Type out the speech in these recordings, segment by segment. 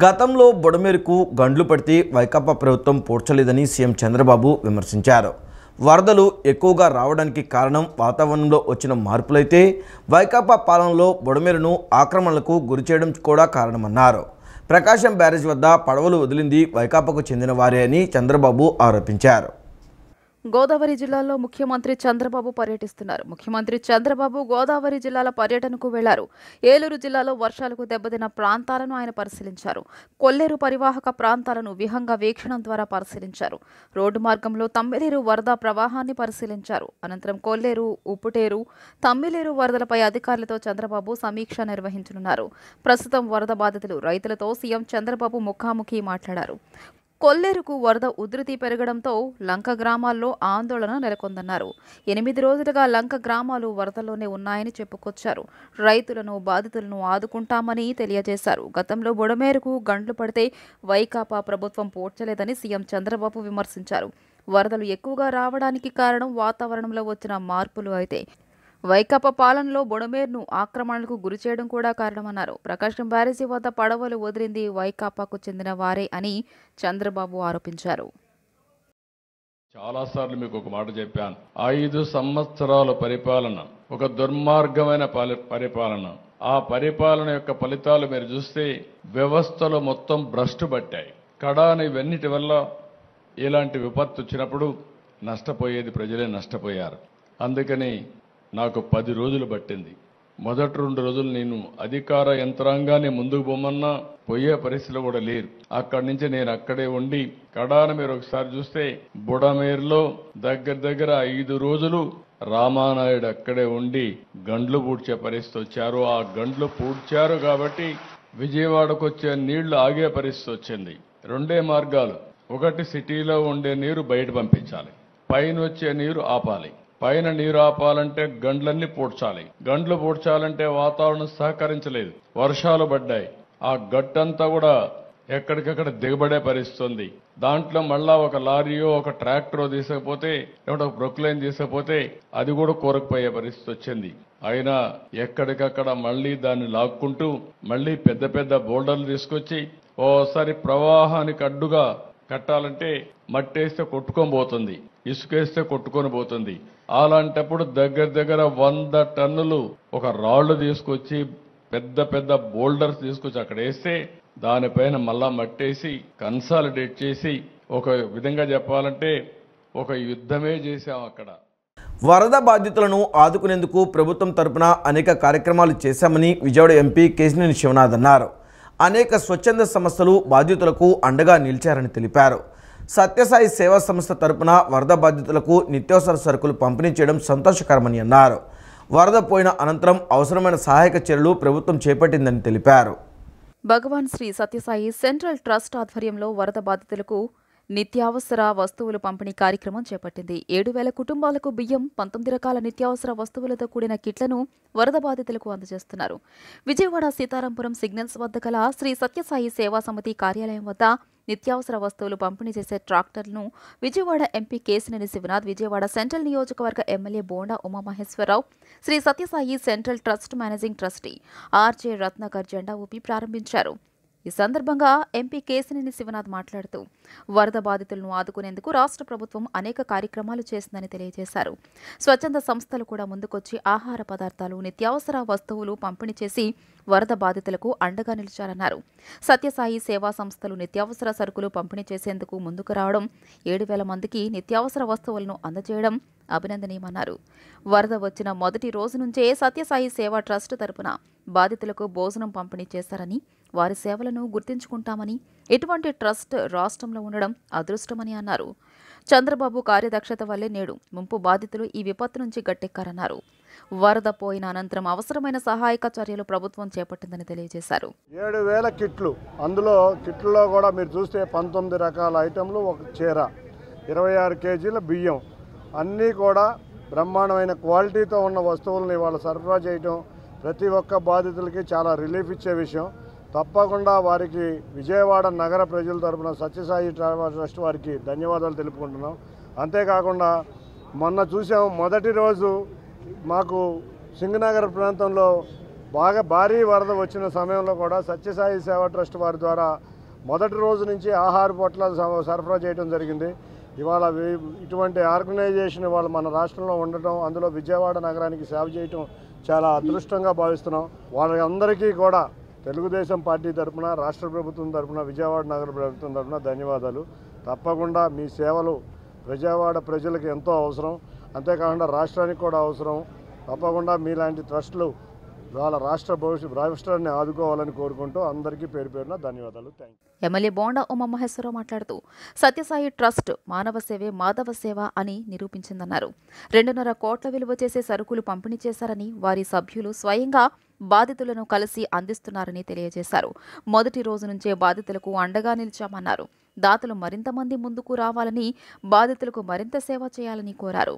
గతంలో బుడమేరుకు గండ్లు పడితే వైకాపా ప్రభుత్వం పూడ్చలేదని సీఎం చంద్రబాబు విమర్శించారు. వరదలు ఎక్కువగా రావడానికి కారణం వాతావరణంలో వచ్చిన మార్పులైతే వైకాపా పాలనలో బుడమేరును ఆక్రమణలకు గురిచేయడం కూడా కారణమన్నారు. ప్రకాశం బ్యారేజ్ వద్ద పడవలు వదిలింది వైకాపాకు చెందిన వారే అని చంద్రబాబు ఆరోపించారు. గోదావరి జిల్లాలో ముఖ్యమంత్రి చంద్రబాబు పర్యటిస్తున్నారు. ముఖ్యమంత్రి చంద్రబాబు గోదావరి జిల్లాల పర్యటనకు వెళ్లారు. ఏలూరు జిల్లాలో వర్షాలకు దెబ్బతిన్న ప్రాంతాలను ఆయన పరిశీలించారు. కొల్లేరు పరివాహక ప్రాంతాలను విహంగ వీక్షణం ద్వారా పరిశీలించారు. రోడ్డు మార్గంలో తమ్మిలేరు వరద ప్రవాహాన్ని పరిశీలించారు. అనంతరం కొల్లేరు, ఉప్పుటేరు, తమ్మిలేరు వరదలపై అధికారులతో చంద్రబాబు సమీక్ష నిర్వహించనున్నారు. ప్రస్తుతం వరద బాధితులు రైతులతో సీఎం చంద్రబాబు ముఖాముఖి మాట్లాడారు. కొల్లేరుకు వరద ఉధృతి పెరగడంతో లంక గ్రామాల్లో ఆందోళన నెలకొందన్నారు. 8 రోజులుగా లంక గ్రామాలు వరదలోనే ఉన్నాయని చెప్పుకొచ్చారు. రైతులను, బాధితులను ఆదుకుంటామని తెలియజేశారు. గతంలో బుడమేరుకు గండ్లు పడితే వైకాపా ప్రభుత్వం పూడ్చలేదని సీఎం చంద్రబాబు విమర్శించారు. వరదలు ఎక్కువగా రావడానికి కారణం వాతావరణంలో వచ్చిన మార్పులు అయితే వైకాపా పాలనలో బుడమేరును ఆక్రమణలకు గురిచేయడం కూడా కారణమన్నారు. ప్రకాశం బ్యారేజీ వద్ద పడవలు వదిలింది వైకాపాకు చెందిన వారే అని చంద్రబాబు ఆరోపించారు. చాలాసార్లు మీకు ఒక మాట చెప్పాను. 5 సంవత్సరాల పరిపాలన ఒక దుర్మార్గమైన పరిపాలన. ఆ పరిపాలన యొక్క ఫలితాలు మీరు చూస్తే వ్యవస్థలు మొత్తం భ్రష్టు పట్టాయి. కడాని ఇవన్నిటి వల్ల ఇలాంటి విపత్తు వచ్చినప్పుడు నష్టపోయేది ప్రజలే నష్టపోయారు. అందుకని నాకు 10 రోజులు పట్టింది. మొదటి 2 రోజులు నేను అధికార యంత్రాంగాన్ని ముందుకు పోమన్నా పోయే పరిస్థితులు కూడా లేరు. అక్కడి నుంచి నేను అక్కడే ఉండి కడాన మీరు ఒకసారి చూస్తే బుడమేరులో దగ్గర 5 రోజులు రామానాయుడు అక్కడే ఉండి గండ్లు పూడ్చే పరిస్థితి వచ్చారు. ఆ గండ్లు పూడ్చారు కాబట్టి విజయవాడకు వచ్చే నీళ్లు ఆగే పరిస్థితి వచ్చింది. 2 మార్గాలు. ఒకటి సిటీలో ఉండే నీరు బయట పంపించాలి, పైన వచ్చే నీరు ఆపాలి. పైన నీరు ఆపాలంటే గండ్లన్నీ పూడ్చాలి. గండ్లు పూడ్చాలంటే వాతావరణం సహకరించలేదు. వర్షాలు పడ్డాయి. ఆ గట్టంతా కూడా ఎక్కడికక్కడ దిగబడే పరిస్థితుంది. దాంట్లో మళ్ళా ఒక లారీయో ఒక ట్రాక్టరో తీసుకపోతే లేకుంటే ఒక ప్రొక్లైన్ తీసుకపోతే అది కూడా కూరకపోయే పరిస్థితి వచ్చింది. అయినా ఎక్కడికక్కడ మళ్ళీ దాన్ని లాక్కుంటూ మళ్ళీ పెద్ద బోల్డర్లు తీసుకొచ్చి ఓసారి ప్రవాహానికి అడ్డుగా కట్టాలంటే మట్టేస్తే కొట్టుకొని పోతుంది, ఇసుకేస్తే కొట్టుకొని పోతుంది. అలాంటప్పుడు దగ్గర 100 టన్నులు ఒక రాళ్లు తీసుకొచ్చి పెద్ద బోల్డర్స్ తీసుకొచ్చి అక్కడ వేస్తే దానిపైన మళ్ళా మట్టేసి కన్సాలిడేట్ చేసి ఒక విధంగా చెప్పాలంటే ఒక యుద్ధమే చేశాం అక్కడ. వరద బాధితులను ఆదుకునేందుకు ప్రభుత్వం తరపున అనేక కార్యక్రమాలు చేశామని విజయవాడ ఎంపీ కేశినేని శివనాథ్ అన్నారు. అనేక స్వచ్ఛంద సంస్థలు బాధితులకు అండగా నిలిచారని తెలిపారు. సత్యసాయి సేవా సంస్థ తరపున వరద బాధితులకు నిత్యావసర సరుకులు పంపిణీ చేయడం సంతోషకరమని అన్నారు. వరద పోయిన అనంతరం అవసరమైన సహాయక చర్యలు ప్రభుత్వం చేపట్టిందని తెలిపారు. భగవాన్ శ్రీ సత్యసాయి సెంట్రల్ ట్రస్ట్ ఆధ్వర్యంలో వరద బాధితులకు నిత్యావసర వస్తువులు పంపిణీ కార్యక్రమం చేపట్టింది. 7,000 కుటుంబాలకు బియ్యం, 19 రకాల నిత్యావసర వస్తువులతో కూడిన కిట్లను వరద బాధితులకు అందజేస్తున్నారు. విజయవాడ సీతారాంపురం సిగ్నల్స్ వద్ద గల శ్రీ సత్యసాయి సేవా సమితి కార్యాలయం వద్ద నిత్యావసర వస్తువులు పంపిణీ చేసే ట్రాక్టర్లను విజయవాడ ఎంపీ కేశినేని శివనాథ్, విజయవాడ సెంట్రల్ నియోజకవర్గ MLA Bonda Umamaheswararao, Sri Sathya Sai central trust managing trustee RJ Ratnakar జెండా ఊపి ప్రారంభించారు. ఈ సందర్భంగా ఎంపీ కేశినేని శివనాథ్ మాట్లాడుతూ వరద బాధితులను ఆదుకునేందుకు రాష్ట్ర ప్రభుత్వం అనేక కార్యక్రమాలు చేసిందని తెలియజేశారు. స్వచ్ఛంద సంస్థలు కూడా ముందుకొచ్చి ఆహార పదార్థాలు, నిత్యావసర వస్తువులు పంపిణీ చేసి వరద బాధితులకు అండగా నిలిచారన్నారు. సత్యసాయి సేవా సంస్థలు నిత్యావసర సరుకులు పంపిణీ చేసేందుకు ముందుకు రావడం, 7,000 మందికి నిత్యావసర వస్తువులను అందజేయడం అభినందనీయమన్నారు. వరద వచ్చిన మొదటి రోజు నుంచే సత్యసాయి సేవా ట్రస్ట్ తరపున బాధితులకు భోజనం పంపిణీ చేశారని, వారి సేవలను గుర్తించుకుంటామని, ఇటువంటి ట్రస్ట్ రాష్ట్రంలో ఉండడం అదృష్టమని అన్నారు. చంద్రబాబు కార్యదక్షత వల్లే నేడు ముంపు బాధితులు ఈ విపత్తు నుంచి గట్టెక్కారన్నారు. వరద పోయిన అనంతరం అవసరమైన సహాయక చర్యలు ప్రభుత్వం చేపట్టిందని తెలియజేశారు. 7,000 కిట్లు, అందులో కిట్లలో కూడా మీరు చూస్తే 19 రకాల ఐటెంలు, ఒక చీర, 26 కేజీల బియ్యం, అన్నీ కూడా బ్రహ్మాండమైన క్వాలిటీతో ఉన్న వస్తువులను ఇవాళ సరఫరా చేయడం ప్రతి ఒక్క బాధితులకి చాలా రిలీఫ్ ఇచ్చే విషయం. తప్పకుండా వారికి విజయవాడ నగర ప్రజల తరఫున సత్యసాయి ట్రస్ట్ వారికి ధన్యవాదాలు తెలుపుకుంటున్నాం. అంతేకాకుండా మొన్న చూసాం, మొదటి రోజు మాకు సింగనగర్ ప్రాంతంలో బాగా భారీ వరద వచ్చిన సమయంలో కూడా సత్యసాయి సేవా ట్రస్ట్ వారి ద్వారా మొదటి రోజు నుంచి ఆహార పొట్లాలు సరఫరా చేయడం జరిగింది. ఇవాళ ఇటువంటి ఆర్గనైజేషన్ ఇవాళ మన రాష్ట్రంలో ఉండటం, అందులో విజయవాడ నగరానికి సేవ చేయటం చాలా అదృష్టంగా భావిస్తున్నాం. వాళ్ళందరికీ కూడా తెలుగుదేశం పార్టీ తరఫున, రాష్ట్ర ప్రభుత్వం తరఫున, విజయవాడ నగర ప్రభుత్వం తరఫున ధన్యవాదాలు. తప్పకుండా మీ సేవలు విజయవాడ ప్రజలకు ఎంతో అవసరం, అంతేకాకుండా రాష్ట్రానికి కూడా అవసరం. తప్పకుండా మీలాంటి ట్రస్టులు వాళ్ళ రాష్ట్రాన్ని ఆదుకోవాలని కోరుకుంటూ అందరికీ పేరు పేరున ధన్యవాదాలు. Thank you. MLA Bonda Umamaheswararao మాట్లాడుతూ సత్యసాయి ట్రస్ట్ మానవ సేవే మాధవ సేవ అని నిరూపించిందన్నారు. 2.5 కోట్ల విలువ చేసే సరుకులు పంపిణీ చేశారని, వారి సభ్యులు స్వయంగా బాధితులను కలిసి అందిస్తున్నారని తెలియజేశారు. మొదటి రోజు నుంచే బాధితులకు అండగా నిలిచామన్నారు. దాతలు మరింత మంది ముందుకు రావాలని, బాధితులకు మరింత సేవ చేయాలని కోరారు.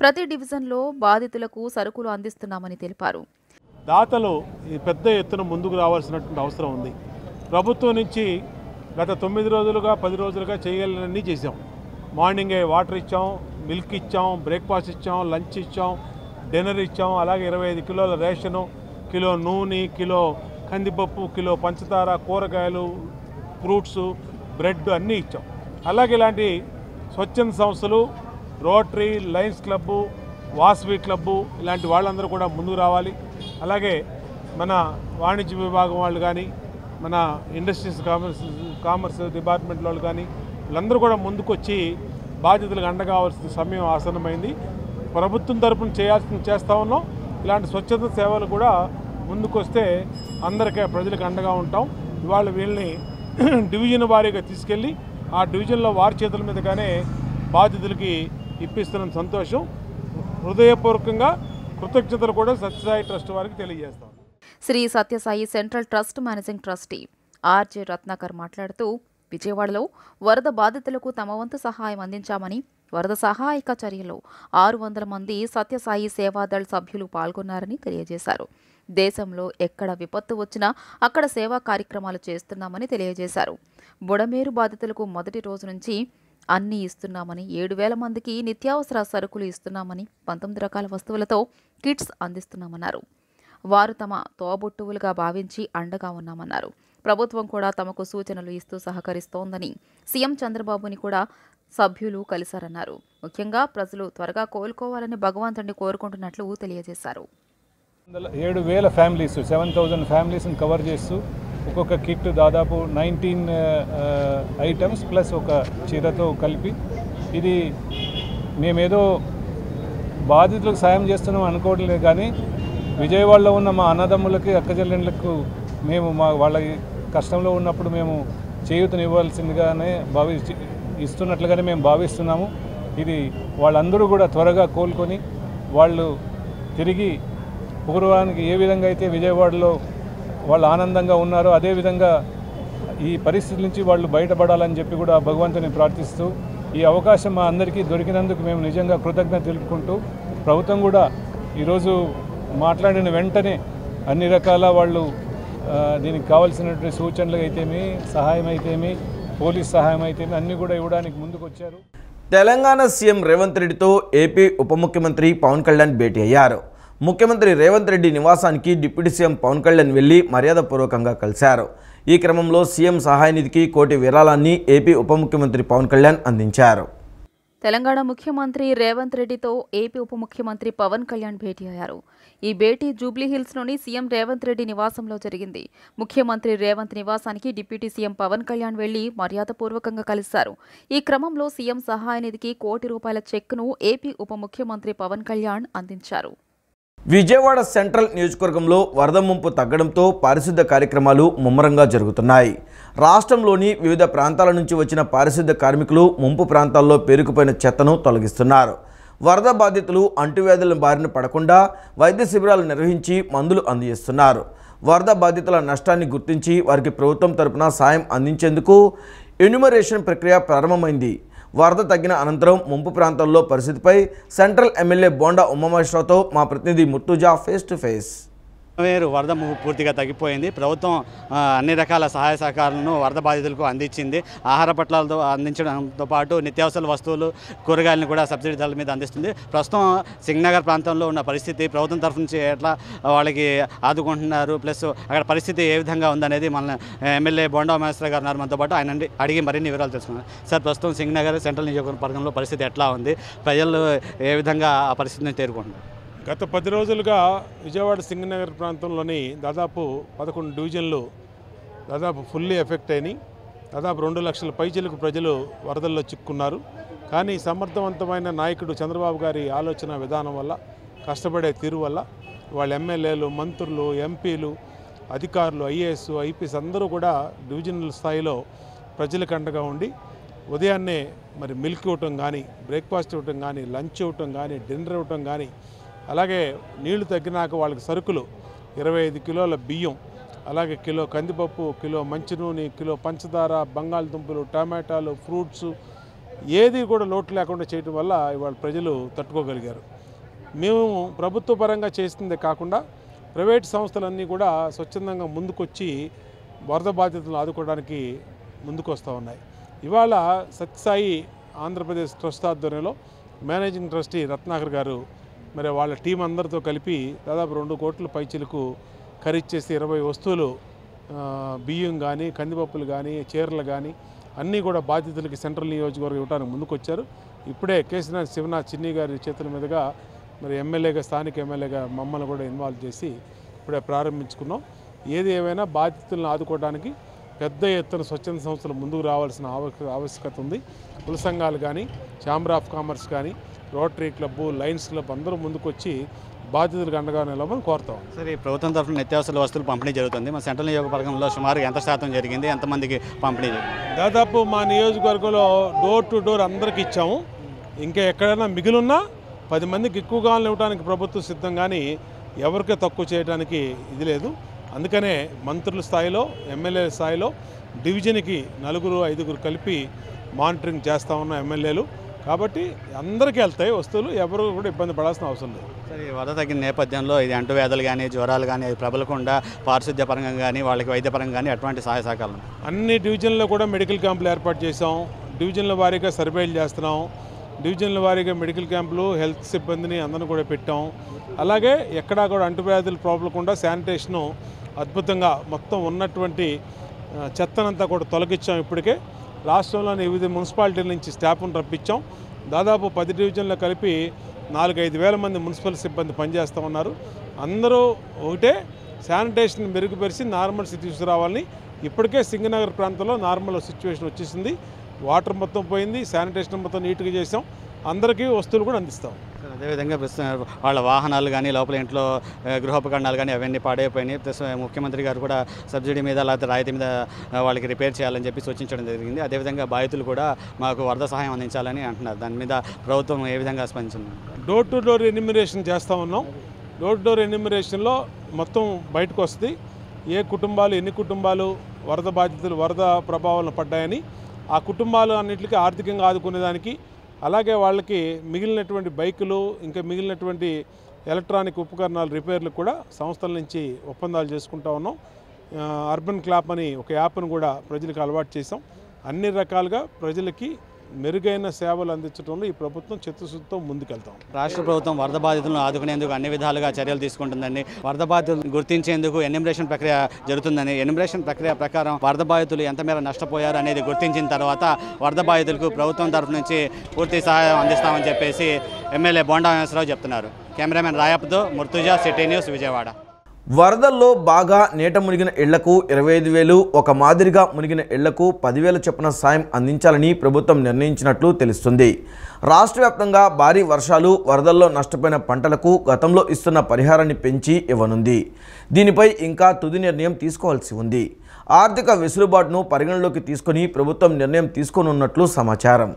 ప్రతి డివిజన్లో బాధితులకు సరుకులు అందిస్తున్నామని తెలిపారు. దాతలు ఈ పెద్ద ఎత్తున ముందుకు రావాల్సినటువంటి అవసరం ఉంది. ప్రభుత్వం నుంచి గత 9 రోజులుగా 10 రోజులుగా చేయగలనన్నీ చేసాం. మార్నింగే వాటర్ ఇచ్చాం, మిల్క్ ఇచ్చాం, బ్రేక్ఫాస్ట్ ఇచ్చాం, లంచ్ ఇచ్చాం, డిన్నర్ ఇచ్చాం. అలాగే 25 కిలోల రేషను, కిలో నూనె, కిలో కందిపప్పు, కిలో పంచదార, కూరగాయలు, ఫ్రూట్స్, బ్రెడ్ అన్నీ ఇచ్చాం. అలాగే ఇలాంటి స్వచ్ఛంద సంస్థలు, rotary, Lions club, Vasavi club ఇలాంటి వాళ్ళందరూ కూడా ముందుకు రావాలి. అలాగే మన వాణిజ్య విభాగం వాళ్ళు కానీ, మన ఇండస్ట్రీస్ కామర్స్ డిపార్ట్మెంట్ వాళ్ళు కానీ వీళ్ళందరూ కూడా ముందుకు వచ్చి బాధ్యతలకు అండగా కావాల్సిన సమయం ఆసన్నమైంది. ప్రభుత్వం తరపున చేస్తూ ఉన్నాం. ఇలాంటి స్వచ్ఛత సేవలు కూడా ముందుకు వస్తే అందరికీ ప్రజలకు అండగా ఉంటాం. ఇవాళ వీళ్ళని డివిజన్ వారీగా తీసుకెళ్ళి ఆ డివిజన్లో వారి చేతుల మీదుగానే బాధితులకి ఇప్పిస్తున్న సంతోషం. హృదయపూర్వకంగా కృతజ్ఞతలు కూడా సత్యసాయి ట్రస్ట్ వారికి తెలియజేస్తాం. Sri Sathya Sai central trust managing trustee RJ Ratnakar మాట్లాడుతూ విజయవాడలో వరద బాధితులకు తమ వంతు సహాయం అందించామని, వరద సహాయక చర్యలో 600 మంది సత్యసాయి సేవాదళ్ సభ్యులు పాల్గొన్నారని తెలియజేశారు. దేశంలో ఎక్కడ విపత్తు వచ్చినా అక్కడ సేవా కార్యక్రమాలు చేస్తున్నామని తెలియజేశారు. బుడమేరు బాధితులకు మొదటి రోజు నుంచి అన్నీ ఇస్తున్నామని, 7,000 మందికి నిత్యావసర సరుకులు ఇస్తున్నామని, 19 రకాల వస్తువులతో కిట్స్ అందిస్తున్నామన్నారు. వారు తమ తోబుట్టువులుగా భావించి అండగా ఉన్నామన్నారు. ప్రభుత్వం కూడా తమకు సూచనలు ఇస్తూ సహకరిస్తోందని, సీఎం చంద్రబాబుని కూడా సభ్యులు కలిశారన్నారు. ముఖ్యంగా ప్రజలు త్వరగా కోలుకోవాలని భగవంతుడిని కోరుకుంటున్నట్లు తెలియజేశారు. 7,000 ఫ్యామిలీస్, 7,000 ఫ్యామిలీస్ని కవర్ చేస్తూ ఒక్కొక్క కిట్ దాదాపు 19 ఐటమ్స్ ప్లస్ ఒక చీరతో కలిపి, ఇది మేమేదో బాధితులకు సాయం చేస్తున్నాం అనుకోవట్లేదు, కానీ విజయవాడలో ఉన్న మా అన్నదమ్ములకి, అక్కచెల్లెళ్ళకు మేము వాళ్ళ కష్టంలో ఉన్నప్పుడు మేము చేయూతనివ్వాల్సిందిగానే ఇస్తున్నట్లుగానే మేము భావిస్తున్నాము. ఇది వాళ్ళందరూ కూడా త్వరగా కోలుకొని వాళ్ళు తిరిగి పూర్వానికి ఏ విధంగా అయితే విజయవాడలో వాళ్ళు ఆనందంగా ఉన్నారో అదేవిధంగా ఈ పరిస్థితి నుంచి వాళ్ళు బయటపడాలని చెప్పి కూడా భగవంతుని ప్రార్థిస్తూ, ఈ అవకాశం మా అందరికీ దొరికినందుకు మేము నిజంగా కృతజ్ఞత తెలుపుకుంటూ, ప్రభుత్వం కూడా ఈరోజు మాట్లాడిన వెంటనే అన్ని రకాల వాళ్ళు దీనికి కావాల్సినటువంటి సూచనలు అయితేమి, సహాయం అయితేమి, పోలీస్ సహాయం అయితేమి అన్నీ కూడా ఇవ్వడానికి ముందుకు వచ్చారు. తెలంగాణ సీఎం రేవంత్ రెడ్డితో ఏపీ ఉప ముఖ్యమంత్రి పవన్ కళ్యాణ్ భేటీ అయ్యారు. ముఖ్యమంత్రి రేవంత్ రెడ్డి నివాసానికి డిప్యూటీ సీఎం పవన్ కళ్యాణ్ వెళ్లి మర్యాదపూర్వకంగా కలిశారు. ఈ క్రమంలో సీఎం సహాయ నిధికి 1 కోటి విరాళాన్ని ఏపీ ఉప ముఖ్యమంత్రి పవన్ కళ్యాణ్ అందించారు. తెలంగాణ ముఖ్యమంత్రి రేవంత్ రెడ్డితో ఏపీ ఉప ముఖ్యమంత్రి పవన్ కళ్యాణ్ భేటీ అయ్యారు. ఈ భేటీ జూబ్లీహిల్స్లోని సీఎం రేవంత్ రెడ్డి నివాసంలో జరిగింది. ముఖ్యమంత్రి రేవంత్ నివాసానికి డిప్యూటీ సీఎం పవన్ కళ్యాణ్ వెళ్లి మర్యాదపూర్వకంగా కలిశారు. ఈ క్రమంలో సీఎం సహాయ నిధికి 1 కోటి రూపాయల చెక్ను ఏపీ ఉప ముఖ్యమంత్రి పవన్ కళ్యాణ్ అందించారు. విజయవాడ సెంట్రల్ నియోజకవర్గంలో వరద ముంపు తగ్గడంతో పారిశుద్ధ్య కార్యక్రమాలు ముమ్మరంగా జరుగుతున్నాయి. రాష్ట్రంలోని వివిధ ప్రాంతాల నుంచి వచ్చిన పారిశుద్ధ్య కార్మికులు ముంపు ప్రాంతాల్లో పేరుకుపోయిన చెత్తను తొలగిస్తున్నారు. వరద బాధితులు అంటువ్యాధుల బారిన పడకుండా వైద్య శిబిరాలు నిర్వహించి మందులు అందజేస్తున్నారు. వరద బాధితుల నష్టాన్ని గుర్తించి వారికి ప్రభుత్వం తరపున సాయం అందించేందుకు ఎన్యూమరేషన్ ప్రక్రియ ప్రారంభమైంది. వరద తగ్గిన అనంతరం ముంపు ప్రాంతాల్లో పరిస్థితిపై సెంట్రల్ ఎమ్మెల్యే బోండా ఉమామహేశ్వరరావుతో మా ప్రతినిధి ముర్తుజా ఫేస్ టు ఫేస్. వేరు వరద పూర్తిగా తగ్గిపోయింది. ప్రభుత్వం అన్ని రకాల సహాయ సహకారాలను వరద బాధితులకు అందించింది. ఆహార పట్టాలతో అందించడంతో పాటు నిత్యావసర వస్తువులు, కూరగాయలను కూడా సబ్సిడీ ధరల మీద అందిస్తుంది. ప్రస్తుతం సింగనగర్ ప్రాంతంలో ఉన్న పరిస్థితి ప్రభుత్వం తరఫు నుంచి ఎట్లా వాళ్ళకి ఆదుకుంటున్నారు, ప్లస్ అక్కడ పరిస్థితి ఏ విధంగా ఉందనేది మన ఎమ్మెల్యే బోండా ఉమేశ్వర గారు ఉన్నారు మనతో పాటు. ఆయన అడిగి మరిన్ని వివరాలు తెలుసుకున్నారు. సార్, ప్రస్తుతం సింగనగర్ సెంట్రల్ నియోజకవర్గంలో పరిస్థితి ఎట్లా ఉంది, ప్రజలు ఏ విధంగా ఆ పరిస్థితిని తేరుకుంటున్నారు? గత 10 రోజులుగా విజయవాడ సింగనగర్ ప్రాంతంలోని దాదాపు 11 డివిజన్లు దాదాపు ఫుల్లీ ఎఫెక్ట్ అయినాయి. దాదాపు 2 లక్షల పైచిలకు ప్రజలు వరదల్లో చిక్కున్నారు. కానీ సమర్థవంతమైన నాయకుడు చంద్రబాబు గారి ఆలోచన విధానం వల్ల, కష్టపడే తీరు వల్ల వాళ్ళ ఎమ్మెల్యేలు, మంత్రులు, ఎంపీలు, అధికారులు, ఐఏఎస్, ఐపీఎస్ అందరూ కూడా డివిజనల్ స్థాయిలో ప్రజలకు అండగా ఉండి ఉదయాన్నే మరి మిల్క్ ఇవ్వటం కానీ, బ్రేక్ఫాస్ట్ ఇవ్వటం కానీ, లంచ్ ఇవ్వటం కానీ, డిన్నర్ ఇవ్వటం కానీ, అలాగే నీళ్లు తగ్గినాక వాళ్ళకి సరుకులు 25 కిలోల బియ్యం, అలాగే కిలో కందిపప్పు, కిలో మంచి నూనె, కిలో పంచదార, బంగాళదుంపలు, టమాటాలు, ఫ్రూట్స్ ఏది కూడా లోటు లేకుండా చేయడం వల్ల ఇవాళ ప్రజలు తట్టుకోగలిగారు. మేము ప్రభుత్వ పరంగా చేసిందే కాకుండా ప్రైవేట్ సంస్థలన్నీ కూడా స్వచ్ఛందంగా ముందుకొచ్చి వరద బాధితులను ఆదుకోవడానికి ముందుకు వస్తూ ఉన్నాయి. ఇవాళ సత్యసాయి ఆంధ్రప్రదేశ్ ట్రస్ట్ ఆధ్వర్యంలో మేనేజింగ్ ట్రస్టీ రత్నాకర్ గారు మరి వాళ్ళ టీం అందరితో కలిపి దాదాపు 2 కోట్ల పైచిలకు ఖరీదు చేసి 20 వస్తువులు, బియ్యం కానీ, కందిపప్పులు కానీ, చీరలు కానీ అన్నీ కూడా బాధితులకి సెంట్రల్ నియోజకవర్గం ఇవ్వడానికి ముందుకొచ్చారు. ఇప్పుడే కేసీఆర్ శివనాథ్ చిన్ని గారి చేతుల మీదుగా మరి ఎమ్మెల్యేగా, స్థానిక ఎమ్మెల్యేగా మమ్మల్ని కూడా ఇన్వాల్వ్ చేసి ఇప్పుడే ప్రారంభించుకున్నాం. ఏది ఏమైనా బాధితులను ఆదుకోవడానికి పెద్ద ఎత్తున స్వచ్ఛంద సంస్థలు ముందుకు రావాల్సిన ఆవశ్యకత ఉంది. కుల సంఘాలు కానీ, ఛాంబర్ ఆఫ్ కామర్స్ కానీ, రోటరీ క్లబ్బు, లయన్స్ క్లబ్ అందరూ ముందుకొచ్చి బాధితులకు అండగా నిలవమని కోరుతాం. సరే, ప్రభుత్వం తరఫున నిత్యావసర వస్తువులు పంపిణీ జరుగుతుంది. మా సెంట్రల్ నియోజకవర్గంలో సుమారు ఎంత శాతం జరిగింది, ఎంతమందికి పంపిణీ జరిగింది? దాదాపు మా నియోజకవర్గంలో డోర్ టు డోర్ అందరికి ఇచ్చాము. ఇంకా ఎక్కడైనా మిగిలిన్నా 10 మందికి ఎక్కువగా ఇవ్వడానికి ప్రభుత్వం సిద్ధం, కానీ ఎవరికే తక్కువ చేయడానికి ఇది లేదు. అందుకనే మంత్రుల స్థాయిలో, ఎమ్మెల్యేల స్థాయిలో డివిజన్కి 4-5 కలిపి మానిటరింగ్ చేస్తూ ఉన్న ఎమ్మెల్యేలు. కాబట్టి అందరికీ వెళ్తాయి వస్తువులు, ఎవరు కూడా ఇబ్బంది పడాల్సిన అవసరం లేదు. సరే, వరద తగ్గిన నేపథ్యంలో ఇది అంటువ్యాధులు కానీ, జ్వరాలు కానీ అది ప్రబలకుండా పారిశుద్ధ్య పరంగా కానీ, వాళ్ళకి వైద్యపరంగా కానీ అటువంటి సహాయ సహకారాలు అన్ని డివిజన్లో కూడా మెడికల్ క్యాంపులు ఏర్పాటు చేసాం. డివిజన్ల వారీగా సర్వేలు చేస్తున్నాం. డివిజన్ల వారీగా మెడికల్ క్యాంపులు, హెల్త్ సిబ్బందిని అందరిని కూడా పెట్టాం. అలాగే ఎక్కడా కూడా అంటువ్యాధులు ప్రబలకుండా శానిటేషను అద్భుతంగా మొత్తం ఉన్నటువంటి చెత్తనంతా కూడా తొలగించాం. ఇప్పటికే రాష్ట్రంలోని వివిధ మున్సిపాలిటీల నుంచి స్టాఫ్ను రప్పించాం. దాదాపు 10 డివిజన్లు కలిపి 4-5 వేల మంది మున్సిపల్ సిబ్బంది పనిచేస్తూ ఉన్నారు. అందరూ ఒకటే, శానిటేషన్ మెరుగుపరిచి నార్మల్ సిచ్యువేషన్ రావాలని. ఇప్పటికే సింగనగర్ ప్రాంతంలో నార్మల్ సిచ్యువేషన్ వచ్చేసింది. వాటర్ మొత్తం పోయింది, శానిటేషన్ మొత్తం నీట్గా చేసాం. అందరికీ వస్తువులు కూడా అందిస్తాం. అదేవిధంగా ప్రస్తుతం వాళ్ళ వాహనాలు కానీ, లోపల ఇంట్లో గృహోపకరణాలు కానీ అవన్నీ పాడైపోయినాయి. ప్లస్ ముఖ్యమంత్రి గారు కూడా సబ్సిడీ మీద లేకపోతే రాయితీ మీద వాళ్ళకి రిపేర్ చేయాలని చెప్పి సూచించడం జరిగింది. అదేవిధంగా బాధితులు కూడా మాకు వరద సహాయం అందించాలని అంటున్నారు. దాని మీద ప్రభుత్వం ఏ విధంగా స్పందించింది? డోర్ టు డోర్ ఎన్యూమరేషన్ చేస్తూ ఉన్నాం. డోర్ టు డోర్ ఎన్యూమరేషన్లో మొత్తం బయటకు వస్తుంది ఏ కుటుంబాలు, ఎన్ని కుటుంబాలు వరద బాధితులు, వరద ప్రభావాలను పడ్డాయని. ఆ కుటుంబాలు అన్నింటికి ఆర్థికంగా ఆదుకునేదానికి, అలాగే వాళ్ళకి మిగిలినటువంటి బైకులు, ఇంకా మిగిలినటువంటి ఎలక్ట్రానిక్ ఉపకరణాల రిపేర్లు కూడా సంస్థల నుంచి ఒప్పందాలు చేసుకుంటా ఉన్నాం. అర్బన్ క్లాప్ అని ఒక యాప్ను కూడా ప్రజలకు అలవాటు చేసాం. అన్ని రకాలుగా ప్రజలకి మెరుగైన సేవలు అందించడంలో ఈ ప్రభుత్వం చిత్తశుద్ధితో ముందుకెళ్తాం. రాష్ట్ర ప్రభుత్వం వరద బాధితులను ఆదుకునేందుకు అన్ని విధాలుగా చర్యలు తీసుకుంటుందని, వరద బాధితులను గుర్తించేందుకు ఎన్యూమరేషన్ ప్రక్రియ జరుగుతుందని, ఎన్యూమరేషన్ ప్రక్రియ ప్రకారం వరద బాధితులు ఎంత మేర నష్టపోయారు అనేది గుర్తించిన తర్వాత వరద బాధితులకు ప్రభుత్వం తరఫు నుంచి పూర్తి సహాయం అందిస్తామని చెప్పేసి ఎమ్మెల్యే బోండా ఉమేశ్వరరావు చెప్తున్నారు. కెమెరామెన్ రాయప్తో ముర్తుజా, సిటీ న్యూస్, విజయవాడ. వరదల్లో బాగా నీట మునిగిన ఇళ్లకు 25,000, ఒక మాదిరిగా మునిగిన ఇళ్లకు 10,000 చొప్పున సాయం అందించాలని ప్రభుత్వం నిర్ణయించినట్లు తెలుస్తుంది. రాష్ట్ర వ్యాప్తంగా భారీ వర్షాలు, వరదల్లో నష్టపోయిన పంటలకు గతంలో ఇస్తున్న పరిహారాన్ని పెంచి ఇవ్వనుంది. దీనిపై ఇంకా తుది నిర్ణయం తీసుకోవాల్సి ఉంది. ఆర్థిక వెసులుబాటును పరిగణలోకి తీసుకుని ప్రభుత్వం నిర్ణయం తీసుకోనున్నట్లు సమాచారం.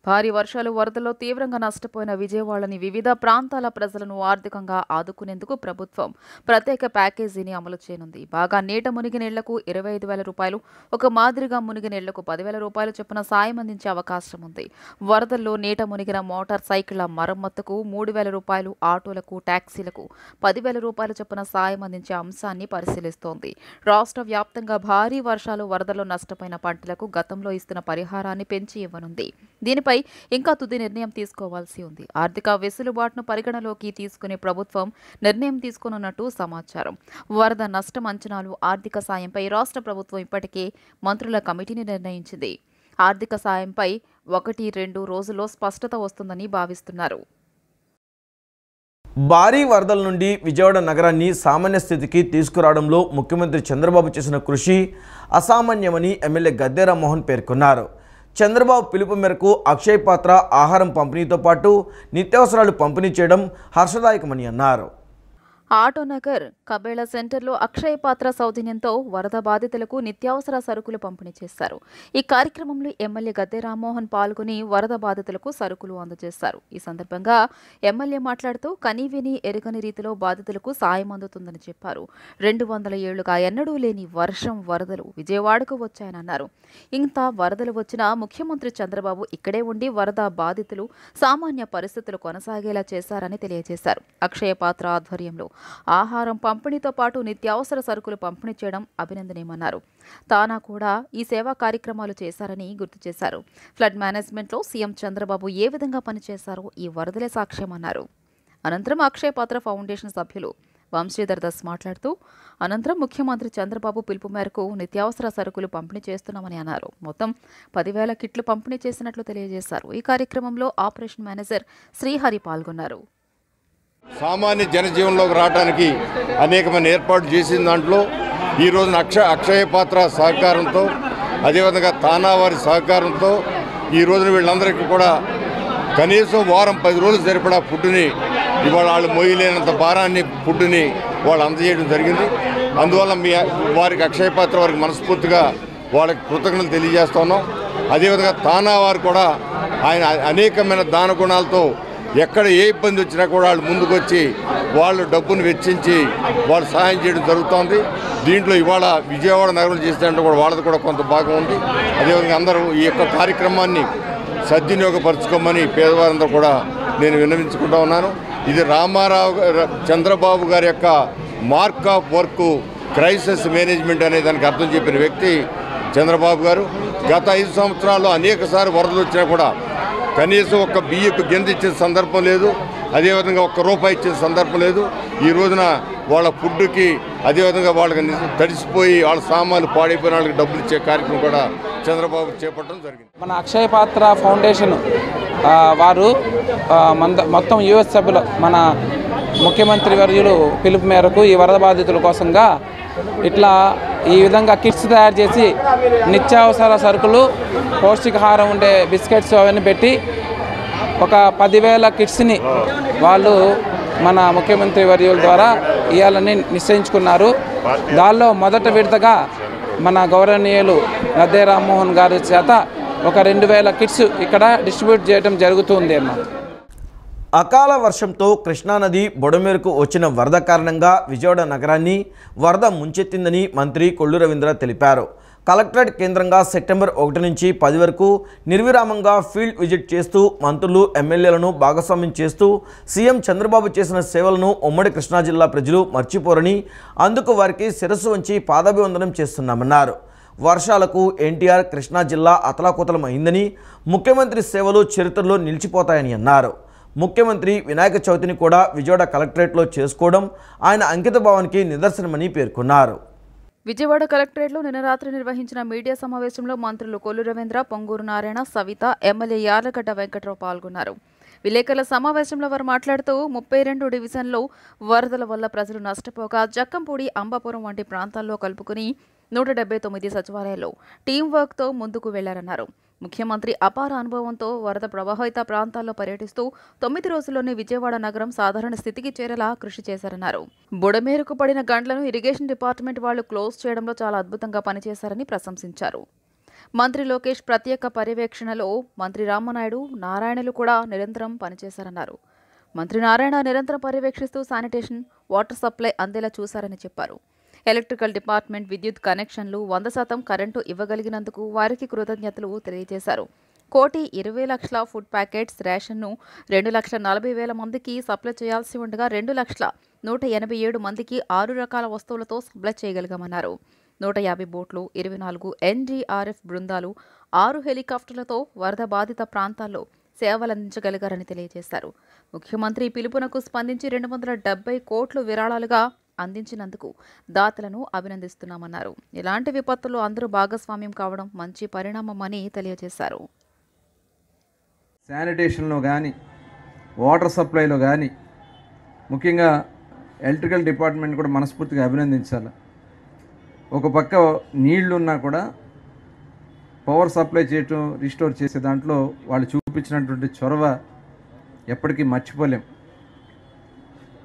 భారీ వర్షాలు వరదల్లో తీవ్రంగా నష్టపోయిన విజయవాడని వివిధ ప్రాంతాల ప్రజలను ఆర్థికంగా ఆదుకునేందుకు ప్రభుత్వం ప్రత్యేక ప్యాకేజీని అమలు చేయనుంది. బాగా నీట మునిగిన ఇళ్లకు 25,000 రూపాయలు, ఒక మాదిరిగా మునిగిన ఇళ్లకు 10,000 రూపాయలు చొప్పున సాయం అందించే అవకాశం ఉంది. వరదల్లో నీట మునిగిన మోటార్ సైకిళ్ల మరమ్మతుకు 3,000 రూపాయలు, ఆటోలకు, టాక్సీలకు 10,000 రూపాయల చొప్పున సాయం అందించే అంశాన్ని పరిశీలిస్తోంది. రాష్ట్ర వ్యాప్తంగా భారీ వర్షాలు వరదల్లో నష్టపోయిన పంటలకు గతంలో ఇస్తున్న పరిహారాన్ని పెంచి ఇవ్వనుంది. దీనిపై ఇంకా తుది నిర్ణయం తీసుకోవాల్సి ఉంది. ఆర్థిక వెసులుబాటును పరిగణలోకి తీసుకుని ప్రభుత్వం నిర్ణయం తీసుకున్నట్టు సమాచారం. వరద నష్టం అంచనాలు, ఆర్థిక సాయంపై రాష్ట్ర ప్రభుత్వం ఇప్పటికే మంత్రుల కమిటీని నిర్ణయించింది. ఆర్థిక సాయంపై 1-2 రోజుల్లో స్పష్టత వస్తుందని భావిస్తున్నారు. భారీ వరదల నుండి విజయవాడ నగరాన్ని సామాన్య స్థితికి తీసుకురావడంలో ముఖ్యమంత్రి చంద్రబాబు చేసిన కృషి అసామాన్యమని ఎమ్మెల్యే గద్దె రామ్మోహన్ పేర్కొన్నారు. చంద్రబాబు పిలుపు మేరకు అక్షయ పాత్ర ఆహారం పంపిణీతో పాటు నిత్యావసరాలు పంపిణీ చేయడం హర్షదాయకమని అన్నారు. ఆటోనగర్ కబేళ సెంటర్లో అక్షయ పాత్ర సౌజన్యంతో వరద బాధితులకు నిత్యావసర సరుకులు పంపిణీ చేశారు. ఈ కార్యక్రమంలో ఎమ్మెల్యే గద్దె రామ్మోహన్ పాల్గొని వరద బాధితులకు సరుకులు అందజేశారు. ఈ సందర్భంగా ఎమ్మెల్యే మాట్లాడుతూ కనీవిని ఎరుగని రీతిలో బాధితులకు సాయం అందుతుందని చెప్పారు. 200 ఏళ్లుగా ఎన్నడూ లేని వర్షం, వరదలు విజయవాడకు వచ్చాయనన్నారు. ఇంత వరదలు వచ్చినా ముఖ్యమంత్రి చంద్రబాబు ఇక్కడే ఉండి వరద బాధితులు సామాన్య పరిస్థితులు కొనసాగేలా చేశారని తెలియజేశారు. అక్షయ పాత్ర ఆధ్వర్యంలో ఆహారం పంపిణీతో పాటు నిత్యావసర సరుకులు పంపిణీ చేయడం అభినందనీయమన్నారు. తానా కూడా ఈ సేవా కార్యక్రమాలు చేశారని గుర్తు చేశారు. ఫ్లడ్ మేనేజ్మెంట్లో సీఎం చంద్రబాబు ఏ విధంగా పనిచేశారో ఈ వరదలే సాక్ష్యమన్నారు. అనంతరం అక్షయ పాత్ర ఫౌండేషన్ సభ్యులు వంశీధర్ దాస్ మాట్లాడుతూ అనంతరం ముఖ్యమంత్రి చంద్రబాబు పిలుపు మేరకు నిత్యావసర సరుకులు పంపిణీ చేస్తున్నామని అన్నారు. మొత్తం 10,000 కిట్లు పంపిణీ చేసినట్లు తెలియజేశారు. ఈ కార్యక్రమంలో ఆపరేషన్ మేనేజర్ శ్రీహరి పాల్గొన్నారు. సామాన్య జనజీవనంలోకి రావడానికి అనేకమైన ఏర్పాట్లు చేసిన దాంట్లో ఈ రోజున అక్షయ పాత్ర సహకారంతో, అదేవిధంగా తానా వారి సహకారంతో ఈ రోజున వీళ్ళందరికీ కూడా కనీసం వారం 10 రోజులు సరిపడా ఫుడ్ని ఇవాళ వాళ్ళు మోయలేనంత భారాన్ని ఫుడ్ని వాళ్ళు అందజేయడం జరిగింది. అందువల్ల వారికి అక్షయ పాత్ర వారికి మనస్ఫూర్తిగా వాళ్ళకి కృతజ్ఞతలు తెలియజేస్తున్నాం. అదేవిధంగా తానా వారు కూడా ఆయన అనేకమైన దాన గుణాలతో ఎక్కడ ఏ ఇబ్బంది వచ్చినా కూడా వాళ్ళు ముందుకొచ్చి వాళ్ళు డబ్బును వెచ్చించి వాళ్ళు సహాయం చేయడం జరుగుతోంది. దీంట్లో ఇవాళ విజయవాడ నగరం చేసినట్టు కూడా వాళ్ళది కూడా కొంత భాగం ఉంది. అదేవిధంగా అందరూ ఈ యొక్క కార్యక్రమాన్ని సద్వినియోగపరచుకోమని పేదవారందరూ కూడా నేను విన్నవించుకుంటా ఉన్నాను. ఇది చంద్రబాబు గారి యొక్క mark of work crisis management అనే దానికి అర్థం చెప్పిన వ్యక్తి చంద్రబాబు గారు. గత 5 సంవత్సరాల్లో అనేకసార్లు వరదలు వచ్చినా కూడా కనీసం ఒక బియ్యపు గింజ ఇచ్చిన సందర్భం లేదు, అదేవిధంగా ₹1 ఇచ్చిన సందర్భం లేదు. ఈ రోజున వాళ్ళ ఫుడ్కి అదేవిధంగా వాళ్ళకి తడిసిపోయి వాళ్ళ సామాన్లు పాడైపోయిన వాళ్ళకి డబ్బులు ఇచ్చే కార్యక్రమం కూడా చంద్రబాబు చేపట్టడం జరిగింది. మన అక్షయ పాత్ర ఫౌండేషన్ వారు మొత్తం యుఎస్ సభ్యులు మన ముఖ్యమంత్రి వర్యులు పిలుపు మేరకు ఈ వరద బాధితుల కోసంగా ఇట్లా ఈ విధంగా కిట్స్ తయారు చేసి నిత్యావసర సరుకులు, పౌష్టికాహారం ఉండే బిస్కెట్స్ అవన్నీ పెట్టి ఒక 10,000 కిట్స్ని వాళ్ళు మన ముఖ్యమంత్రి వర్యుల ద్వారా ఇవ్వాలని నిశ్చయించుకున్నారు. దానిలో మొదటి విడతగా మన గౌరవనీయులు గద్దె రామ్మోహన్ గారి చేత ఒక 2,000 కిట్స్ ఇక్కడ డిస్ట్రిబ్యూట్ చేయడం జరుగుతుంది అన్నమాట. అకాల వర్షంతో కృష్ణానది బొడమేరకు వచ్చిన వరద కారణంగా విజయవాడ నగరాన్ని వరద ముంచెత్తిందని మంత్రి కొల్లు రవీంద్ర తెలిపారు. కలెక్టరేట్ కేంద్రంగా సెప్టెంబర్ 1 నుంచి 10 వరకు నిర్విరామంగా ఫీల్డ్ విజిట్ చేస్తూ మంత్రులు, ఎమ్మెల్యేలను భాగస్వామ్యం చేస్తూ సీఎం చంద్రబాబు చేసిన సేవలను ఉమ్మడి కృష్ణా జిల్లా ప్రజలు మర్చిపోరని, అందుకు వారికి శిరస్సు వంచి పాదాభివందనం చేస్తున్నామన్నారు. వర్షాలకు ఎన్టీఆర్ కృష్ణా జిల్లా అతలాకుతలం అయిందని, ముఖ్యమంత్రి సేవలు చరిత్రలో నిలిచిపోతాయని అన్నారు. ముఖ్యమంత్రి వినాయక చవితిని కూడా విజయవాడ కలెక్టరేట్లో చేసుకోవడం ఆయన అంకితభావానికి నిదర్శనమని పేర్కొన్నారు. విజయవాడ కలెక్టరేట్లో నిన్న రాత్రి నిర్వహించిన మీడియా సమావేశంలో మంత్రులు కొల్లు రవీంద్ర, పొంగూరు నారాయణ, సవిత, ఎమ్మెల్యే యార్లగడ్డ వెంకట్రావు పాల్గొన్నారు. విలేకరుల సమావేశంలో వారు మాట్లాడుతూ 32 డివిజన్లో వరదల వల్ల ప్రజలు నష్టపోగా జక్కంపూడి, అంబాపురం వంటి ప్రాంతాల్లో కలుపుకుని 179 సచివాలయాల్లో టీం వర్క్తో ముందుకు వెళ్లారన్నారు. ముఖ్యమంత్రి అపార అనుభవంతో వరద ప్రభావిత ప్రాంతాల్లో పర్యటిస్తూ 9 రోజుల్లోనే విజయవాడ నగరం సాధారణ స్థితికి చేరేలా కృషి చేశారన్నారు. బుడమేరుకు పడిన గండ్లను ఇరిగేషన్ డిపార్ట్మెంట్ వాళ్లు క్లోజ్ చేయడంలో చాలా అద్భుతంగా పనిచేశారని ప్రశంసించారు. మంత్రి లోకేష్ ప్రత్యేక పర్యవేక్షణలో మంత్రి రామనాయుడు, నారాయణలు కూడా నిరంతరం పనిచేశారన్నారు. మంత్రి నారాయణ నిరంతరం పర్యవేక్షిస్తూ శానిటేషన్, వాటర్ సప్లై అందేలా చూశారని చెప్పారు. ఎలక్ట్రికల్ డిపార్ట్మెంట్ విద్యుత్ కనెక్షన్లు 100% కరెంటు ఇవ్వగలిగినందుకు వారికి కృతజ్ఞతలు తెలియజేశారు. 1,20,00,000 ఫుడ్ ప్యాకెట్స్ రేషన్ను 2,40,000 మందికి సప్లై చేయాల్సి ఉండగా 2,187 మందికి 6 రకాల వస్తువులతో సప్లై చేయగలిగామన్నారు. 150 బోట్లు, 24 NDRF బృందాలు, 6 హెలికాప్టర్లతో వరద బాధిత ప్రాంతాల్లో సేవలందించగలిగారని తెలియజేశారు. ముఖ్యమంత్రి పిలుపునకు స్పందించి 270 కోట్లు విరాళాలుగా అందించినందుకు దాతలను అభినందిస్తున్నామన్నారు. ఇలాంటి విపత్తుల్లో అందరూ భాగస్వామ్యం కావడం మంచి పరిణామమని తెలియజేశారు. శానిటేషన్లో కానీ, వాటర్ సప్లైలో కానీ, ముఖ్యంగా ఎలక్ట్రికల్ డిపార్ట్మెంట్ కూడా మనస్ఫూర్తిగా అభినందించాలి. ఒక పక్క నీళ్లున్నా కూడా పవర్ సప్లై చేయటం, రిస్టోర్ చేసే దాంట్లో వాళ్ళు చూపించినటువంటి చొరవ ఎప్పటికీ మర్చిపోలేం.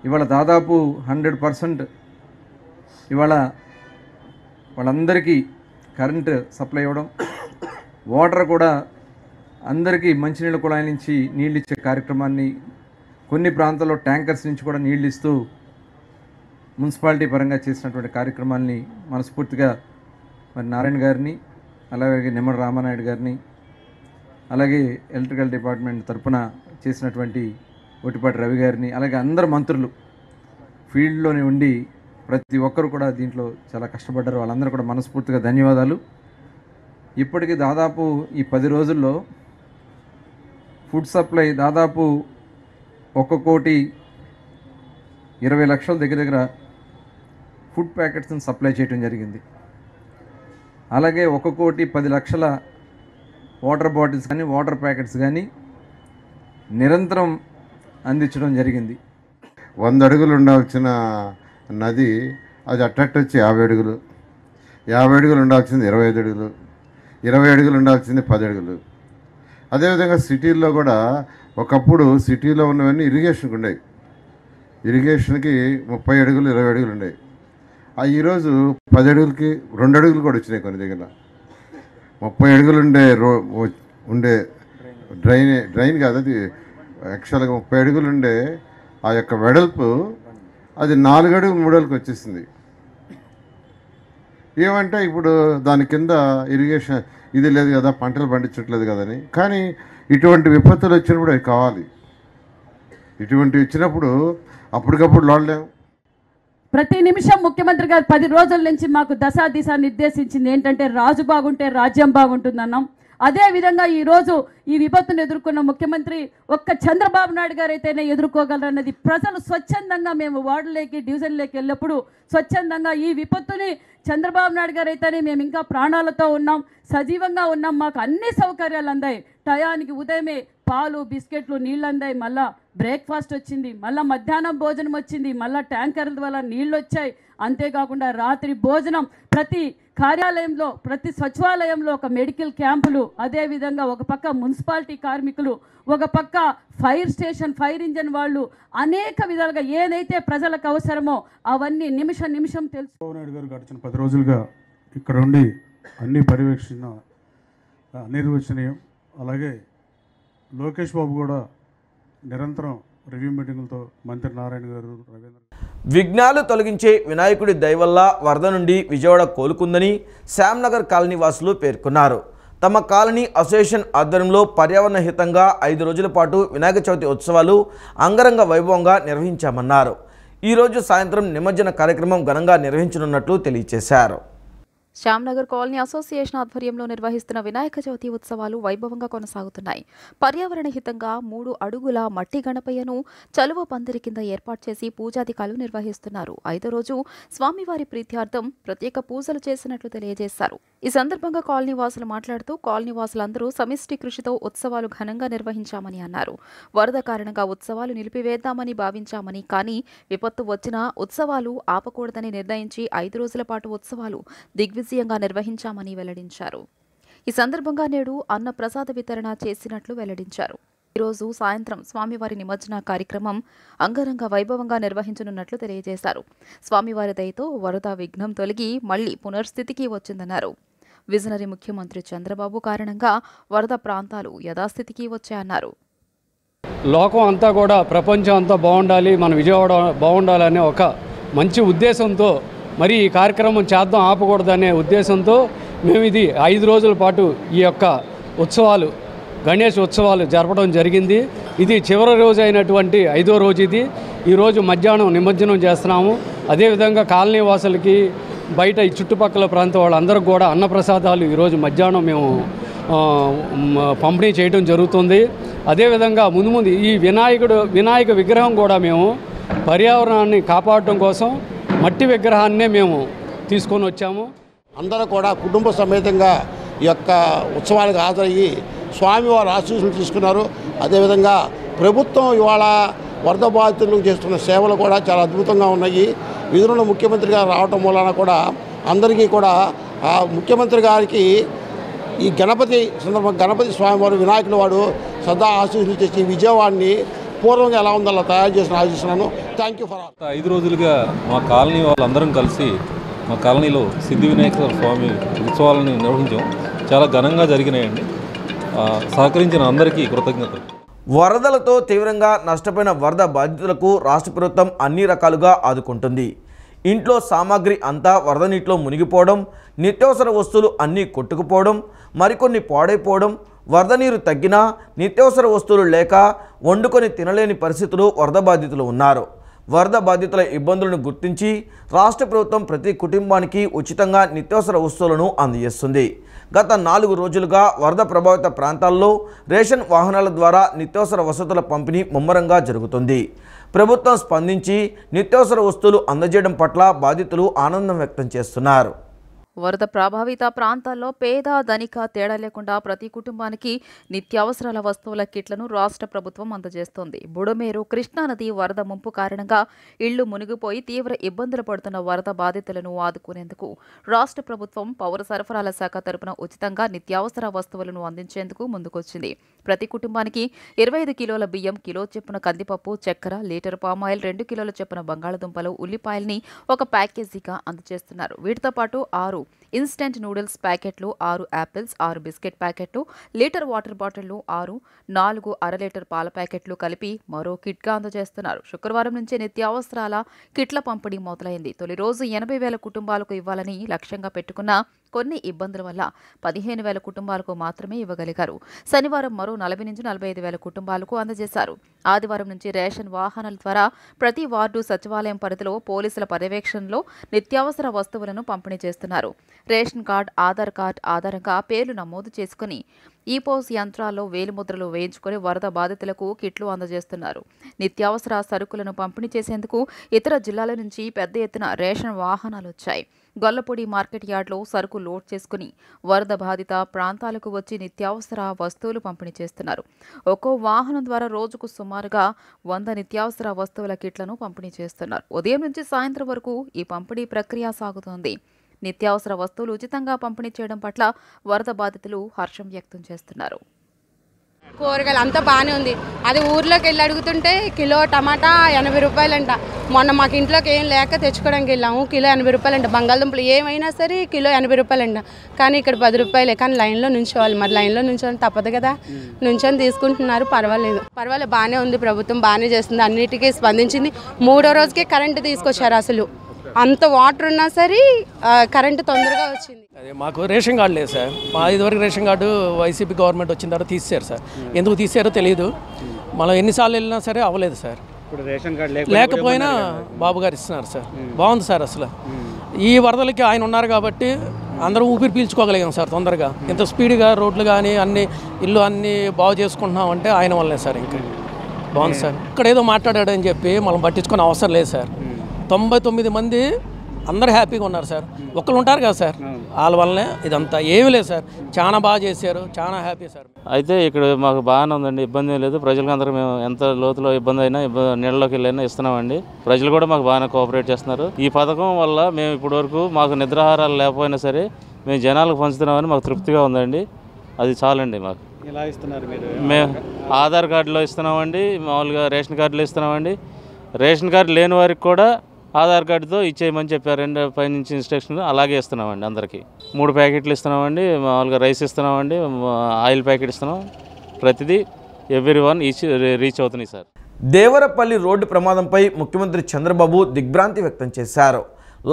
ఇవాళ దాదాపు 100% ఇవాళ వాళ్ళందరికీ కరెంటు సప్లై ఇవ్వడం, వాటర్ కూడా అందరికీ మంచినీళ్ళ కుళాయి నుంచి నీళ్ళు ఇచ్చే కార్యక్రమాన్ని, కొన్ని ప్రాంతాల్లో ట్యాంకర్స్ నుంచి కూడా నీళ్ళు ఇస్తూ మున్సిపాలిటీ పరంగా చేసినటువంటి కార్యక్రమాన్ని మనస్ఫూర్తిగా మరి నారాయణ గారిని, అలాగే నిమ్మల రామానాయుడు గారిని, అలాగే ఎలక్ట్రికల్ డిపార్ట్మెంట్ తరఫున చేసినటువంటి ఒట్టిపాటి రవి గారిని, అలాగే అందరు మంత్రులు ఫీల్డ్లోనే ఉండి ప్రతి ఒక్కరు కూడా దీంట్లో చాలా కష్టపడ్డారు. వాళ్ళందరూ కూడా మనస్ఫూర్తిగా ధన్యవాదాలు. ఇప్పటికీ దాదాపు ఈ 10 రోజుల్లో ఫుడ్ సప్లై దాదాపు 1,20,00,000 దగ్గర ఫుడ్ ప్యాకెట్స్ని సప్లై చేయడం జరిగింది. అలాగే 1,10,00,000 వాటర్ బాటిల్స్ కానీ, వాటర్ ప్యాకెట్స్ కానీ నిరంతరం అందించడం జరిగింది. 100 అడుగులు ఉండాల్సిన నది అది అట్టొచ్చి 50 అడుగులు, 50 అడుగులు ఉండాల్సింది 25 అడుగులు, 20 అడుగులు ఉండాల్సింది 10 అడుగులు. అదేవిధంగా సిటీల్లో కూడా ఒకప్పుడు సిటీలో ఉన్నవన్నీ ఇరిగేషన్కి ఉండేవి. ఇరిగేషన్కి 30 అడుగులు, 20 అడుగులు ఉండేవి. ఈరోజు 10 అడుగులకి 2 అడుగులు కూడా వచ్చినాయి కొన్ని దగ్గర. 30 అడుగులు ఉండే డ్రైన్ కాదు, అది యాక్చువల్గా 30 అడుగులు ఉండే ఆ యొక్క వెడల్పు అది 4 అడుగులు 3 అడుగులకు వచ్చేసింది. ఏమంటే ఇప్పుడు దాని కింద ఇరిగేషన్ ఇది లేదు కదా, పంటలు పండించట్లేదు కదని. కానీ ఇటువంటి విపత్తులు వచ్చినప్పుడు అవి కావాలి. ఇటువంటివి వచ్చినప్పుడు అప్పటికప్పుడు లోడలేము. ప్రతి నిమిషం ముఖ్యమంత్రి గారు 10 రోజుల నుంచి మాకు దిశ నిర్దేశించింది ఏంటంటే రాజు బాగుంటే రాజ్యం బాగుంటుందన్నాం. అదేవిధంగా ఈరోజు ఈ విపత్తును ఎదుర్కొన్న ముఖ్యమంత్రి ఒక్క చంద్రబాబు నాయుడు గారు అయితేనే ఎదుర్కోగలరన్నది ప్రజలు స్వచ్ఛందంగా, మేము వార్డులోకి డివిజన్లోకి వెళ్ళినప్పుడు స్వచ్ఛందంగా ఈ విపత్తుని చంద్రబాబు నాయుడు గారు అయితేనే మేము ఇంకా ప్రాణాలతో ఉన్నాం, సజీవంగా ఉన్నాం, మాకు అన్ని సౌకర్యాలు అందాయి. టయానికి ఉదయమే పాలు, బిస్కెట్లు, నీళ్ళు అందాయి, మళ్ళీ బ్రేక్ఫాస్ట్ వచ్చింది, మళ్ళీ మధ్యాహ్నం భోజనం వచ్చింది, మళ్ళీ ట్యాంకర్ల ద్వారా నీళ్ళు వచ్చాయి. అంతేకాకుండా రాత్రి భోజనం, ప్రతి కార్యాలయంలో, ప్రతి సచివాలయంలో ఒక మెడికల్ క్యాంపులు, అదేవిధంగా ఒక పక్క మున్సిపాలిటీ కార్మికులు, ఒక పక్క ఫైర్ స్టేషన్, ఫైర్ ఇంజన్ వాళ్ళు అనేక విధాలుగా ఏదైతే ప్రజలకు అవసరమో అవన్నీ నిమిషం తెలుసు. నాయుడు గారు గడిచిన 10 రోజులుగా ఇక్కడ ఉండి అన్ని పర్యవేక్షణ నిర్వచనీయం. అలాగే లోకేష్ బాబు కూడా నిరంతరం రివ్యూ మీటింగులతో మంత్రి నారాయణ గారు, రవీంద్ర విఘ్నాలు తొలగించే వినాయకుడి దయ వల్ల వరద నుండి విజయవాడ కోలుకుందని శ్యామ్నగర్ కాలనీ వాసులు పేర్కొన్నారు. తమ కాలనీ అసోసియేషన్ ఆధ్వర్యంలో పర్యావరణ హితంగా 5 రోజుల పాటు వినాయక చవితి ఉత్సవాలు అంగరంగ వైభవంగా నిర్వహించామన్నారు. ఈరోజు సాయంత్రం నిమజ్జన కార్యక్రమం ఘనంగా నిర్వహించనున్నట్లు తెలియజేశారు. శ్యామ్నగర్ కాలనీ అసోసియేషన్ ఆధ్వర్యంలో నిర్వహిస్తున్న వినాయక చవితి ఉత్సవాలు వైభవంగా కొనసాగుతున్నాయి. పర్యావరణ హితంగా 3 అడుగుల మట్టి గణపయ్యను చలువ పందిరి కింద ఏర్పాటు చేసి పూజాధికారులు నిర్వహిస్తున్నారు. 5వ రోజు స్వామివారి ప్రీత్యార్థం ప్రత్యేక పూజలు చేసినట్లు తెలియజేశారు. ఈ సందర్భంగా కాలనీ వాసులు మాట్లాడుతూ కాలనీ వాసులందరూ సమిష్టి కృషితో ఉత్సవాలు ఘనంగా నిర్వహించామని అన్నారు. వరద కారణంగా ఉత్సవాలు నిలిపివేద్దామని భావించామని, కానీ విపత్తు వచ్చినా ఉత్సవాలు ఆపకూడదని నిర్ణయించి 5 రోజుల పాటు ఉత్సవాలు దిగ్విజయంగా నిర్వహించామని వెల్లడించారు. ఈ సందర్భంగా నేడు అన్న ప్రసాద వితరణ చేసినట్లు వెల్లడించారు. ఈరోజు సాయంత్రం స్వామివారి నిమజ్జన కార్యక్రమం అంగరంగ వైభవంగా నిర్వహించనున్నట్లు తెలియజేశారు. స్వామివారి దయతో వరద విఘ్నం తొలగి మళ్లీ పునర్స్థితికి వచ్చిందన్నారు. విజనరీ ముఖ్యమంత్రి చంద్రబాబు కారణంగా వరద ప్రాంతాలు యథాస్థితికి వచ్చాయన్నారు. లోకం అంతా కూడా ప్రపంచం అంతా బాగుండాలి, మన విజయవాడ బాగుండాలనే ఒక మంచి ఉద్దేశంతో మరి ఈ కార్యక్రమం చేద్దాం ఆపకూడదనే ఉద్దేశంతో మేము ఇది 5 రోజుల పాటు ఈ యొక్క ఉత్సవాలు గణేష్ ఉత్సవాలు జరపడం జరిగింది. ఇది చివరి రోజు అయినటువంటి 5వ రోజు ఇది. ఈరోజు మధ్యాహ్నం నిమజ్జనం చేస్తున్నాము. అదేవిధంగా కాలనీ వాసులకి బయట ఈ చుట్టుపక్కల ప్రాంతం వాళ్ళందరికీ కూడా అన్నప్రసాదాలు ఈరోజు మధ్యాహ్నం మేము పంపిణీ చేయడం జరుగుతుంది. అదేవిధంగా ముందు ఈ వినాయక విగ్రహం కూడా మేము పర్యావరణాన్ని కాపాడటం కోసం మట్టి విగ్రహాన్నే మేము తీసుకొని వచ్చాము. అందరూ కూడా కుటుంబ సమేతంగా ఈ యొక్క ఉత్సవాలకు హాజరయ్యి స్వామివారి ఆశీస్సులు తీసుకున్నారు. అదేవిధంగా ప్రభుత్వం ఇవాళ వరద బాధితులకు చేస్తున్న సేవలు కూడా చాలా అద్భుతంగా ఉన్నాయి. విధులను ముఖ్యమంత్రి గారు రావటం వలన కూడా అందరికీ కూడా ముఖ్యమంత్రి గారికి ఈ గణపతి స్వామివారు వినాయకుడు వాడు సదా ఆశీస్సులు చేసి విజయవాడని పూర్వంగా ఎలా ఉందో అలా తయారు చేసిన ఆశిస్తున్నాను. థ్యాంక్ యూ ఫర్ 5 రోజులుగా మా కాలనీ వాళ్ళందరం కలిసి మా కాలనీలో సిద్ధి వినాయక స్వామి ఉత్సవాలను నిర్వహించాం. చాలా ఘనంగా జరిగినాయండి. సహకరించిన అందరికీ కృతజ్ఞతలు. వరదలతో తీవ్రంగా నష్టపోయిన వరద బాధితులకు రాష్ట్ర ప్రభుత్వం అన్ని రకాలుగా ఆదుకుంటుంది. ఇంట్లో సామాగ్రి అంతా వరద నీటిలో మునిగిపోవడం, నిత్యావసర వస్తువులు అన్నీ కొట్టుకుపోవడం, మరికొన్ని పాడైపోవడం, వరద నీరు తగ్గినా నిత్యావసర వస్తువులు లేక వండుకొని తినలేని పరిస్థితులు వరద బాధితులు ఉన్నారు. వరద బాధితుల ఇబ్బందులను గుర్తించి రాష్ట్ర ప్రభుత్వం ప్రతి కుటుంబానికి ఉచితంగా నిత్యావసర వస్తువులను అందజేస్తుంది. గత 4 రోజులుగా వరద ప్రభావిత ప్రాంతాల్లో రేషన్ వాహనాల ద్వారా నిత్యావసర వసతుల పంపిణీ ముమ్మరంగా జరుగుతుంది. ప్రభుత్వం స్పందించి నిత్యావసర వస్తువులు అందజేయడం పట్ల బాధితులు ఆనందం వ్యక్తం చేస్తున్నారు. వరద ప్రభావిత ప్రాంతాల్లో పేద ధనిక తేడా లేకుండా ప్రతి కుటుంబానికి నిత్యావసరాల వస్తువుల కిట్లను రాష్ట్ర ప్రభుత్వం అందజేస్తోంది. బుడమేరు కృష్ణానది వరద ముంపు కారణంగా ఇళ్లు మునిగిపోయి తీవ్ర ఇబ్బందులు పడుతున్న వరద బాధితులను ఆదుకునేందుకు రాష్ట్ర ప్రభుత్వం పౌర సరఫరాల శాఖ తరపున ఉచితంగా నిత్యావసర వస్తువులను అందించేందుకు ముందుకొచ్చింది. ప్రతి కుటుంబానికి 25 కిలోల బియ్యం, కిలో చొప్పున కందిపప్పు, చక్కెర, లీటర్ పామాయిల్, 2 కిలోల చొప్పున బంగాళదుంపలు, ఉల్లిపాయల్ని ఒక ప్యాకేజీగా అందజేస్తున్నారు. వీటితో పాటు 6 ఇన్స్టెంట్ నూడిల్స్ ప్యాకెట్లు, 6 యాపిల్స్, 6 బిస్కెట్ ప్యాకెట్లు, లీటర్ వాటర్ బాటిళ్లు, 4 అర లీటర్ పాల ప్యాకెట్లు కలిపి మరో కిట్గా అందజేస్తున్నారు. శుక్రవారం నుంచే నిత్యావసరాల కిట్ల పంపిణీ మొదలైంది. తొలి రోజు 80,000 కుటుంబాలకు ఇవ్వాలని లక్ష్యంగా పెట్టుకున్న కొన్ని ఇబ్బందుల వల్ల 15,000 కుటుంబాలకు మాత్రమే ఇవ్వగలిగారు. శనివారం మరో 40 నుంచి 45,000 కుటుంబాలకు అందజేశారు. ఆదివారం నుంచి రేషన్ వాహనాల ద్వారా ప్రతి వార్డు, సచివాలయం పరిధిలో పోలీసుల పర్యవేక్షణలో నిత్యావసర వస్తువులను పంపిణీ చేస్తున్నారు. రేషన్ కార్డ్, ఆధార్ కార్డ్ ఆధారంగా పేర్లు నమోదు చేసుకుని ఈపోస్ యంత్రాల్లో వేలిముద్రలు వేయించుకొని వరద బాధితులకు కిట్లు అందజేస్తున్నారు. నిత్యావసర సరుకులను పంపిణీ చేసేందుకు ఇతర జిల్లాల నుంచి పెద్ద ఎత్తున రేషన్ వాహనాలు వచ్చాయి. గొల్లపూడి మార్కెట్ యార్డ్లో సరుకు లోడ్ చేసుకుని వరద బాధిత ప్రాంతాలకు వచ్చి నిత్యావసర వస్తువులు పంపిణీ చేస్తున్నారు. ఒక్కో వాహనం ద్వారా రోజుకు సుమారుగా 100 నిత్యావసర వస్తువుల కిట్లను పంపిణీ చేస్తున్నారు. ఉదయం నుంచి సాయంత్రం వరకు ఈ పంపిణీ ప్రక్రియ సాగుతోంది. నిత్యావసర వస్తువులు ఉచితంగా పంపిణీ చేయడం పట్ల వరద బాధితులు హర్షం వ్యక్తం చేస్తున్నారు. కూరగాయలు అంతా బాగానే ఉంది. అది ఊర్లోకి వెళ్ళి అడుగుతుంటే కిలో టమాటా 80 రూపాయలంట. మొన్న మాకు ఇంట్లోకి ఏం లేక తెచ్చుకోవడానికి వెళ్ళాము, కిలో 80 రూపాయలంట. బంగాళదుంపలు ఏమైనా సరే కిలో 80 రూపాయలంట. కానీ ఇక్కడ 10 రూపాయలే. కానీ లైన్లో నుంచోవాలి. మరి లైన్లో నుంచోని తప్పదు కదా, నుంచొని తీసుకుంటున్నారు. పర్వాలేదు బాగానే ఉంది. ప్రభుత్వం బాగానే చేస్తుంది, అన్నిటికీ స్పందించింది. 3వ రోజుకే కరెంటు తీసుకొచ్చారు. అసలు అంత వాటర్ ఉన్నా సరే కరెంటు తొందరగా వచ్చింది. అదే మాకు రేషన్ కార్డు లేదు సార్. మా ఇదివరకు రేషన్ కార్డు వైసీపీ గవర్నమెంట్ వచ్చిన తర్వాత తీసేశారు సార్. ఎందుకు తీసారో తెలియదు. మనం ఎన్నిసార్లు వెళ్ళినా సరే అవ్వలేదు సార్. ఇప్పుడు రేషన్ కార్డు లేకపోయినా బాబు గారు ఇస్తున్నారు సార్. బాగుంది సార్. అసలు ఈ వరదలకి ఆయన ఉన్నారు కాబట్టి అందరం ఊపిరి పీల్చుకోగలిగాం సార్ తొందరగా. ఇంత స్పీడ్గా రోడ్లు కానీ అన్ని ఇల్లు అన్నీ బాగు చేసుకుంటున్నాం అంటే ఆయన వల్లనే సార్. ఇంకా బాగుంది సార్. ఇక్కడ ఏదో మాట్లాడాడని చెప్పి మనం పట్టించుకునే అవసరం లేదు సార్. 99 మంది అందరూ హ్యాపీగా ఉన్నారు సార్. ఒక్కరు ఉంటారు కదా సార్, వాళ్ళ వల్లనే ఇదంతా. ఏమీ లేదు సార్, చాలా బాగా చేశారు, చాలా హ్యాపీ సార్. అయితే ఇక్కడ మాకు బాగానే ఉందండి, ఇబ్బంది లేదు. ప్రజలకు అందరూ మేము ఎంత లోతులో ఇబ్బంది అయినా నీళ్ళలోకి వెళ్ళైనా ఇస్తున్నామండి. ప్రజలు కూడా మాకు బాగానే కోఆపరేట్ చేస్తున్నారు. ఈ పథకం వల్ల మేము ఇప్పటి వరకు మాకు నిద్రాహారాలు లేకపోయినా సరే మేము జనాలకు పంచుతున్నామని మాకు తృప్తిగా ఉందండి. అది చాలండి మాకు. ఎలా ఇస్తున్నారు మీరు? మేము ఆధార్ కార్డులో ఇస్తున్నామండి, మామూలుగా రేషన్ కార్డులో ఇస్తున్నామండి. రేషన్ కార్డు లేని వారికి కూడా ఆధార్ కార్డుతో ఇచ్చేయమని చెప్పారండి పైనుంచి ఇన్స్ట్రక్షన్. అలాగే ఇస్తున్నామండి అందరికీ. 3 ప్యాకెట్లు ఇస్తున్నామండి, మామూలుగా రైస్ ఇస్తున్నామండి, ఆయిల్ ప్యాకెట్ ఇస్తున్నాం. ప్రతిదీ ఎవ్రీవన్ రీచ్ అవుతున్నాయి సార్. దేవరపల్లి రోడ్డు ప్రమాదంపై ముఖ్యమంత్రి చంద్రబాబు దిగ్భ్రాంతి వ్యక్తం చేశారు.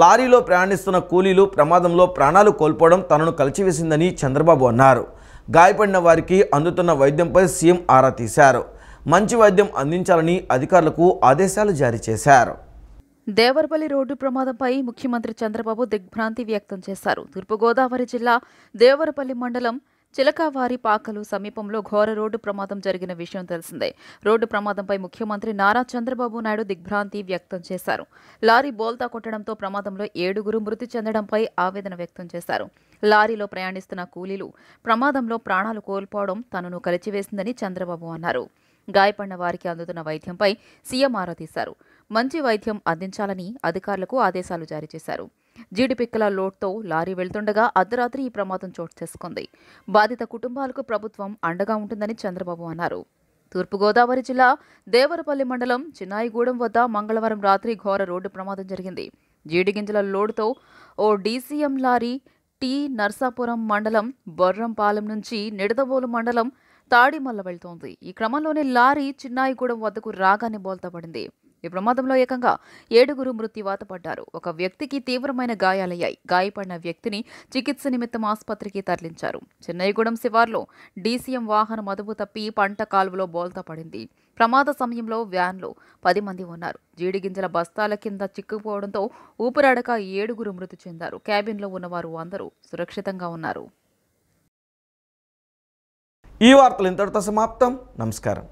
లారీలో ప్రయాణిస్తున్న కూలీలు ప్రమాదంలో ప్రాణాలు కోల్పోవడం తనను కలిచివేసిందని చంద్రబాబు అన్నారు. గాయపడిన వారికి అందుతున్న వైద్యంపై సీఎం ఆరా తీశారు. మంచి వైద్యం అందించాలని అధికారులకు ఆదేశాలు జారీ చేశారు. దేవరపల్లి రోడ్డు ప్రమాదంపై ముఖ్యమంత్రి చంద్రబాబు దిగ్భ్రాంతి వ్యక్తం చేశారు. తూర్పుగోదావరి జిల్లా దేవరపల్లి మండలం చిలకవారి పాకలు సమీపంలో ఘోర రోడ్డు ప్రమాదం జరిగిన విషయం తెలిసిందే. రోడ్డు ప్రమాదంపై ముఖ్యమంత్రి నారా చంద్రబాబు నాయుడు దిగ్భ్రాంతి వ్యక్తం చేశారు. లారీ బోల్తా కొట్టడంతో ప్రమాదంలో 7 మృతి చెందడంపై ఆవేదన వ్యక్తం చేశారు. లారీలో ప్రయాణిస్తున్న కూలీలు ప్రమాదంలో ప్రాణాలు కోల్పోవడం తనను కలిచివేసిందని చంద్రబాబు అన్నారు. గాయపడిన వారికి అందుతున్న వైద్యంపై సీఎం ఆరా తీశారు. మంచి వైద్యం అందించాలని అధికారులకు ఆదేశాలు జారీ చేశారు. జీడిపిక్కల లోడ్తో లారీ వెళ్తుండగా అర్ధరాత్రి ఈ ప్రమాదం చోటు చేసుకుంది. బాధిత కుటుంబాలకు ప్రభుత్వం అండగా ఉంటుందని చంద్రబాబు అన్నారు. తూర్పుగోదావరి జిల్లా దేవరపల్లి మండలం చిన్నాయిగూడెం వద్ద మంగళవారం రాత్రి ఘోర రోడ్డు ప్రమాదం జరిగింది. జీడిగింజల లోడ్తో ఓ డీసీఎం లారీ టీ నర్సాపురం మండలం బొర్రంపాలెం నుంచి నిడదవోలు మండలం తాడిమల్ల వెళ్తోంది. ఈ క్రమంలోనే లారీ చిన్నాయిగూడెం వద్దకు రాగానే బోల్తా పడింది. ఈ ప్రమాదంలో ఏకంగా 7 మృత్యువాత పడ్డారు. ఒక వ్యక్తికి తీవ్రమైన గాయాలయ్యాయి. గాయపడిన వ్యక్తిని చికిత్స నిమిత్తం ఆసుపత్రికి తరలించారు. చిన్నయ్యగూడెం శివార్లో డీసీఎం వాహనం అదుపు తప్పి పంట కాలువలో బోల్తా పడింది. ప్రమాద సమయంలో వ్యాన్లో 10 మంది ఉన్నారు. జీడిగింజల బస్తాల కింద చిక్కుపోవడంతో ఊపిరాడక 7 మృతి చెందారు. క్యాబిన్లో ఉన్నవారు అందరూ సురక్షితంగా ఉన్నారు. ఈ వార్తలు ఇంతటితో సమాప్తం. నమస్కారం.